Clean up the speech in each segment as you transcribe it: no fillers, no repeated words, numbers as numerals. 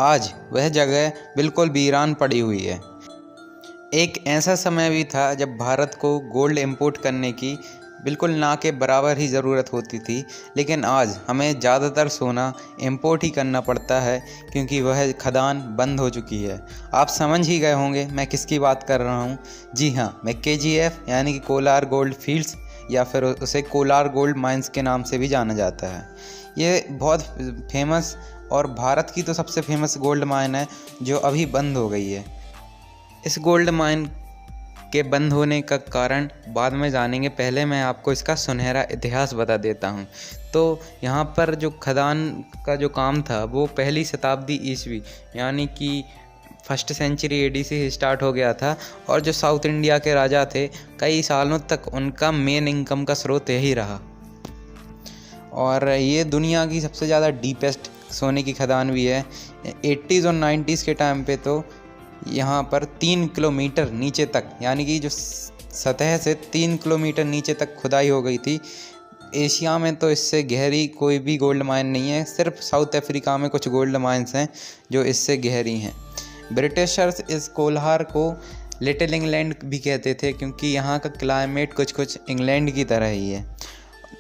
आज वह जगह बिल्कुल वीरान पड़ी हुई है। एक ऐसा समय भी था जब भारत को गोल्ड इंपोर्ट करने की बिल्कुल ना के बराबर ही ज़रूरत होती थी, लेकिन आज हमें ज़्यादातर सोना इंपोर्ट ही करना पड़ता है क्योंकि वह खदान बंद हो चुकी है। आप समझ ही गए होंगे मैं किसकी बात कर रहा हूँ। जी हाँ, मैं KGF यानी कि कोलार गोल्ड फील्ड्स या फिर उसे कोलार गोल्ड माइंस के नाम से भी जाना जाता है। ये बहुत फेमस और भारत की तो सबसे फेमस गोल्ड माइन है जो अभी बंद हो गई है। इस गोल्ड माइन के बंद होने का कारण बाद में जानेंगे, पहले मैं आपको इसका सुनहरा इतिहास बता देता हूँ। तो यहाँ पर जो खदान का जो काम था वो पहली शताब्दी ईस्वी यानी कि 1st सेंचुरी AD से स्टार्ट हो गया था, और जो साउथ इंडिया के राजा थे कई सालों तक उनका मेन इनकम का स्रोत यही रहा। और ये दुनिया की सबसे ज़्यादा डीपेस्ट सोने की खदान भी है। 80s और 90s के टाइम पे तो यहाँ पर 3 किलोमीटर नीचे तक यानी कि जो सतह से 3 किलोमीटर नीचे तक खुदाई हो गई थी। एशिया में तो इससे गहरी कोई भी गोल्ड माइन नहीं है, सिर्फ साउथ अफ्रीका में कुछ गोल्ड माइंस हैं जो इससे गहरी हैं। ब्रिटिशर्स इस कोलार को लिटिल इंग्लैंड भी कहते थे क्योंकि यहाँ का क्लाइमेट कुछ इंग्लैंड की तरह ही है।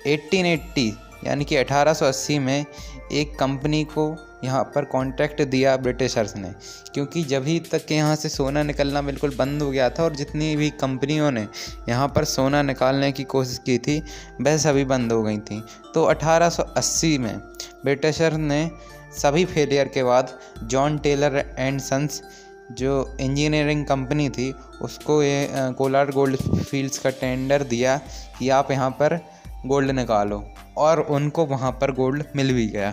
1880 यानी कि 1880 में एक कंपनी को यहाँ पर कॉन्ट्रैक्ट दिया ब्रिटिशर्स ने, क्योंकि जभी तक यहाँ से सोना निकलना बिल्कुल बंद हो गया था और जितनी भी कंपनियों ने यहाँ पर सोना निकालने की कोशिश की थी वह सभी बंद हो गई थी। तो 1880 में ब्रिटिशर ने सभी फेलियर के बाद जॉन टेलर एंड सन्स जो इंजीनियरिंग कंपनी थी उसको ये कोलार गोल्ड फील्ड्स का टेंडर दिया कि आप यहाँ पर गोल्ड निकालो, और उनको वहाँ पर गोल्ड मिल भी गया।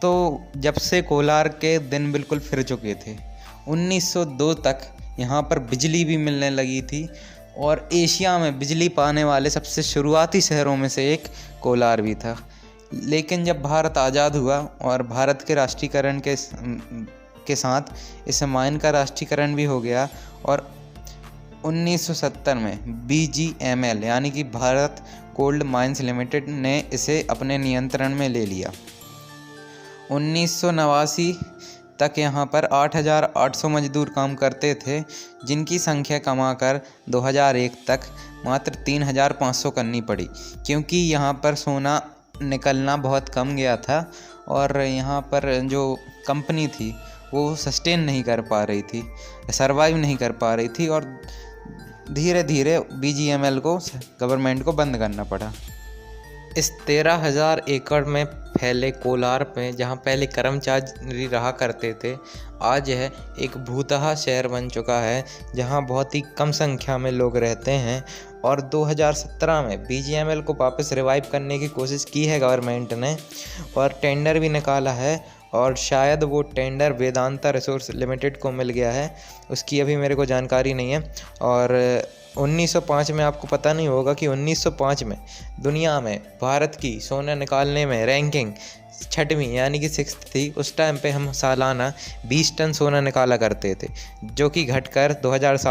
तो जब से कोलार के दिन बिल्कुल फिर चुके थे। 1902 तक यहाँ पर बिजली भी मिलने लगी थी और एशिया में बिजली पाने वाले सबसे शुरुआती शहरों में से एक कोलार भी था। लेकिन जब भारत आज़ाद हुआ और भारत के राष्ट्रीयकरण के साथ इस माइन का राष्ट्रीयकरण भी हो गया, और 1970 में BGML यानी कि भारत गोल्ड माइंस लिमिटेड ने इसे अपने नियंत्रण में ले लिया। 1989 तक यहाँ पर 8,800 मजदूर काम करते थे, जिनकी संख्या कमाकर 2001 तक मात्र 3,500 करनी पड़ी, क्योंकि यहाँ पर सोना निकलना बहुत कम गया था और यहाँ पर जो कंपनी थी वो सस्टेन नहीं कर पा रही थी, सरवाइव नहीं कर पा रही थी, और धीरे धीरे BGML को गवर्नमेंट को बंद करना पड़ा। इस 13,000 एकड़ में फैले कोलार में जहां पहले कर्मचारी रहा करते थे, आज यह एक भूतहा शहर बन चुका है जहां बहुत ही कम संख्या में लोग रहते हैं। और 2017 में BGML को वापस रिवाइव करने की कोशिश की है गवर्नमेंट ने, और टेंडर भी निकाला है, और शायद वो टेंडर वेदांता रिसोर्स लिमिटेड को मिल गया है, उसकी अभी मेरे को जानकारी नहीं है। और 1905 में आपको पता नहीं होगा कि 1905 में दुनिया में भारत की सोना निकालने में रैंकिंग 6वीं यानी कि 6th थी। उस टाइम पे हम सालाना 20 टन सोना निकाला करते थे, जो कि घटकर 2007